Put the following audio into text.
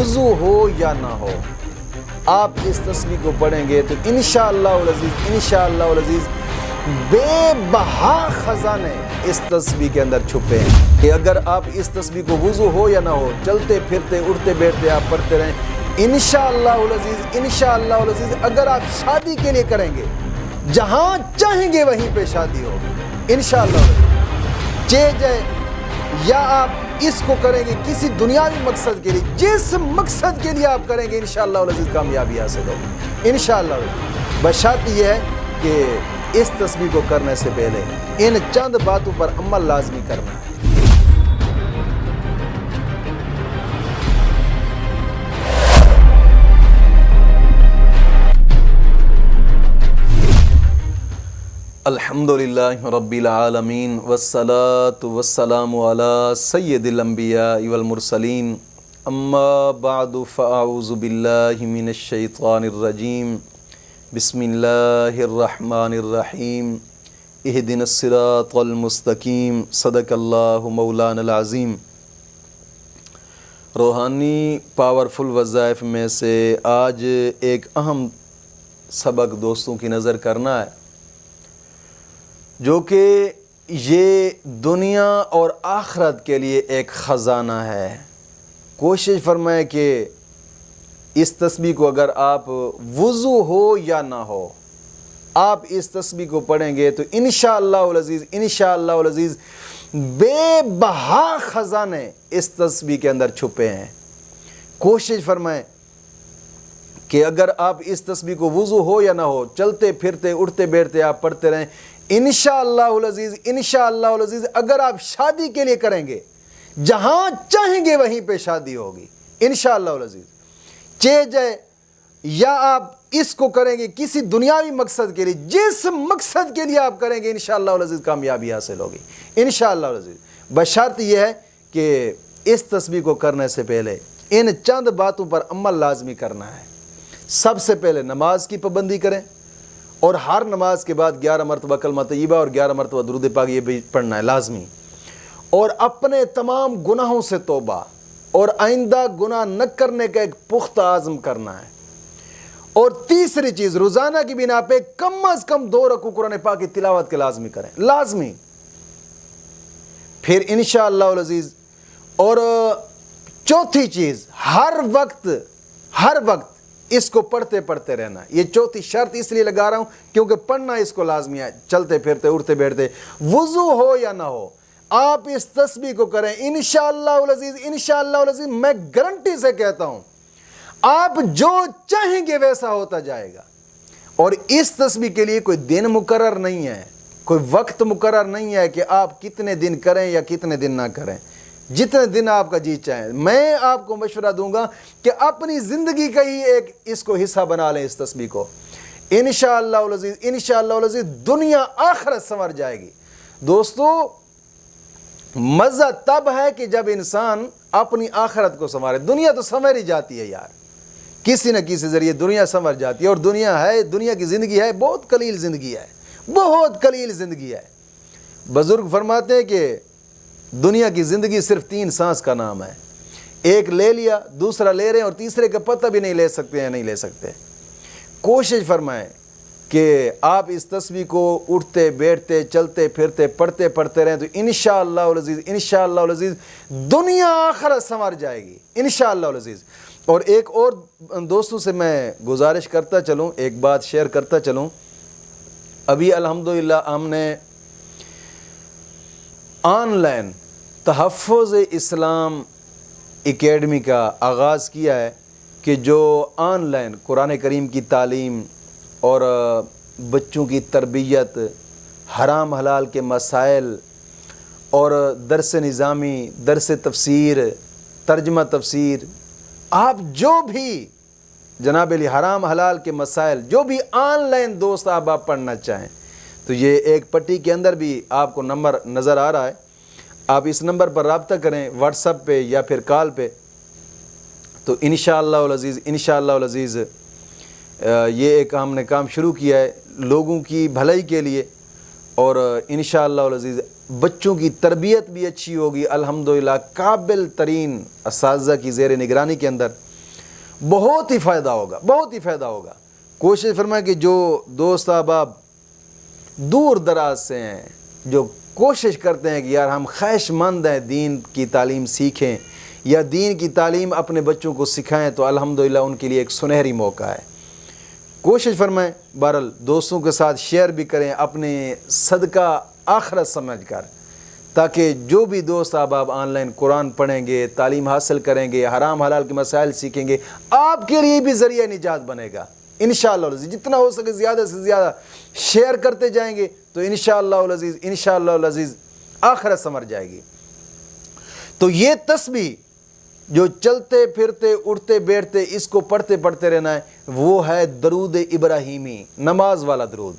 وضو ہو یا نہ ہو، آپ اس تسبیح کو پڑھیں گے تو انشاءاللہ العزیز بے بہا خزانے اس تسبیح کے اندر چھپے ہیں کہ اگر آپ اس تسبیح کو وضو ہو یا نہ ہو، چلتے پھرتے اٹھتے بیٹھتے آپ پڑھتے رہیں، انشاءاللہ العزیز اگر آپ شادی کے لیے کریں گے، جہاں چاہیں گے وہیں پہ شادی ہوگی انشاءاللہ العزیز۔ جائے یا آپ اس کو کریں گے کسی دنیاوی مقصد کے لیے، جس مقصد کے لیے آپ کریں گے انشاءاللہ العزیز کامیابی حاصل ہوگی انشاءاللہ العزیز۔ بشرط یہ ہے کہ اس تسبیح کو کرنے سے پہلے ان چند باتوں پر عمل لازمی کرنا ہے۔ الحمدللہ رب العالمین والصلاة والسلام علی سید الانبیاء والمرسلین، اما بعد فاعوذ باللہ من الشیطان الرجیم، بسم اللہ الرحمن الرحیم، اہدنا الصراط المستقیم، صدق اللہ مولانا العظیم۔ روحانی پاورفل وظائف میں سے آج ایک اہم سبق دوستوں کی نظر کرنا ہے، جو کہ یہ دنیا اور آخرت کے لیے ایک خزانہ ہے۔ کوشش فرمائیں کہ اس تسبیح کو اگر آپ وضو ہو یا نہ ہو، آپ اس تسبیح کو پڑھیں گے تو انشاءاللہ العزیز بے بہا خزانے اس تسبیح کے اندر چھپے ہیں۔ کوشش فرمائیں کہ اگر آپ اس تسبیح کو وضو ہو یا نہ ہو، چلتے پھرتے اٹھتے بیٹھتے آپ پڑھتے رہیں، انشاءاللہ العزیز اگر آپ شادی کے لیے کریں گے، جہاں چاہیں گے وہیں پہ شادی ہوگی انشاءاللہ العزیز۔ جائے یا آپ اس کو کریں گے کسی دنیاوی مقصد کے لیے، جس مقصد کے لیے آپ کریں گے انشاءاللہ العزیز کامیابی حاصل ہوگی انشاءاللہ العزیز۔ بشرط یہ ہے کہ اس تسبیح کو کرنے سے پہلے ان چند باتوں پر عمل لازمی کرنا ہے۔ سب سے پہلے نماز کی پابندی کریں، اور ہر نماز کے بعد 11 مرتبہ کلمہ طیبہ اور 11 مرتبہ درود پاک یہ بھی پڑھنا ہے لازمی، اور اپنے تمام گناہوں سے توبہ اور آئندہ گناہ نہ کرنے کا ایک پختہ عزم کرنا ہے۔ اور تیسری چیز، روزانہ کی بنا پہ کم از کم 2 رکوع قرآن پاک کی تلاوت کے لازمی کریں، لازمی۔ پھر انشاءاللہ العزیز اور چوتھی چیز، ہر وقت اس کو پڑھتے رہنا۔ یہ چوتھی شرط اس لیے لگا رہا ہوں کیونکہ پڑھنا اس کو لازمی ہے، چلتے پھرتے اٹھتے بیٹھتے، وضو ہو یا نہ ہو، آپ اس تسبیح کو کریں انشاءاللہ العزیز میں گارنٹی سے کہتا ہوں آپ جو چاہیں گے ویسا ہوتا جائے گا۔ اور اس تسبیح کے لیے کوئی دن مقرر نہیں ہے، کوئی وقت مقرر نہیں ہے کہ آپ کتنے دن کریں یا کتنے دن نہ کریں، جتنے دن آپ کا جی چاہیں۔ میں آپ کو مشورہ دوں گا کہ اپنی زندگی کا ہی ایک اس کو حصہ بنا لیں، اس تسبیح کو انشاءاللہ العزیز دنیا آخرت سنور جائے گی۔ دوستو، مزہ تب ہے کہ جب انسان اپنی آخرت کو سنوارے۔ دنیا تو سنور ہی جاتی ہے یار، کسی نہ کسی ذریعے دنیا سنور جاتی ہے، اور دنیا کی زندگی ہے بہت قلیل زندگی ہے۔ بزرگ فرماتے ہیں کہ دنیا کی زندگی صرف 3 سانس کا نام ہے، ایک لے لیا، دوسرا لے رہے ہیں، اور تیسرے کا پتہ بھی نہیں لے سکتے۔ کوشش فرمائیں کہ آپ اس تسبیح کو اٹھتے بیٹھتے چلتے پھرتے پڑھتے رہیں تو انشاءاللہ العزیز دنیا آخرت سنور جائے گی انشاءاللہ العزیز۔ اور ایک اور دوستوں سے میں گزارش کرتا چلوں، ایک بات شیئر کرتا چلوں۔ ابھی الحمدللہ ہم نے آن لائن تحفظ اسلام اکیڈمی کا آغاز کیا ہے، کہ جو آن لائن قرآن کریم کی تعلیم اور بچوں کی تربیت، حرام حلال کے مسائل اور درس نظامی، درس تفسیر، ترجمہ تفسیر، آپ جو بھی جناب علی حرام حلال کے مسائل جو بھی آن لائن دوست آپ پڑھنا چاہیں تو یہ ایک پٹی کے اندر بھی آپ کو نمبر نظر آ رہا ہے، آپ اس نمبر پر رابطہ کریں، واٹس ایپ پہ یا پھر کال پہ، تو انشاءاللہ العزیز یہ ایک ہم نے کام شروع کیا ہے لوگوں کی بھلائی کے لیے، اور انشاءاللہ العزیز بچوں کی تربیت بھی اچھی ہوگی الحمدللہ، قابل ترین اساتذہ کی زیر نگرانی کے اندر۔ بہت ہی فائدہ ہوگا، بہت ہی فائدہ ہوگا۔ کوشش فرمائیں کہ جو دوست احباب دور دراز سے ہیں، جو کوشش کرتے ہیں کہ یار ہم خواہش مند ہیں دین کی تعلیم سیکھیں یا دین کی تعلیم اپنے بچوں کو سکھائیں، تو الحمدللہ ان کے لیے ایک سنہری موقع ہے۔ کوشش فرمائیں، بہرحال دوستوں کے ساتھ شیئر بھی کریں اپنے صدقہ آخرت سمجھ کر، تاکہ جو بھی دوست احباب آن لائن قرآن پڑھیں گے، تعلیم حاصل کریں گے، حرام حلال کے مسائل سیکھیں گے، آپ کے لیے بھی ذریعہ نجات بنے گا انشاءاللہ العزیز۔ جتنا ہو سکے زیادہ سے زیادہ شیئر کرتے جائیں گے تو انشاءاللہ العزیز آخرت سنور جائے گی۔ تو یہ تسبیح جو چلتے پھرتے اٹھتے بیٹھتے اس کو پڑھتے رہنا ہے، وہ ہے درود ابراہیمی، نماز والا درود۔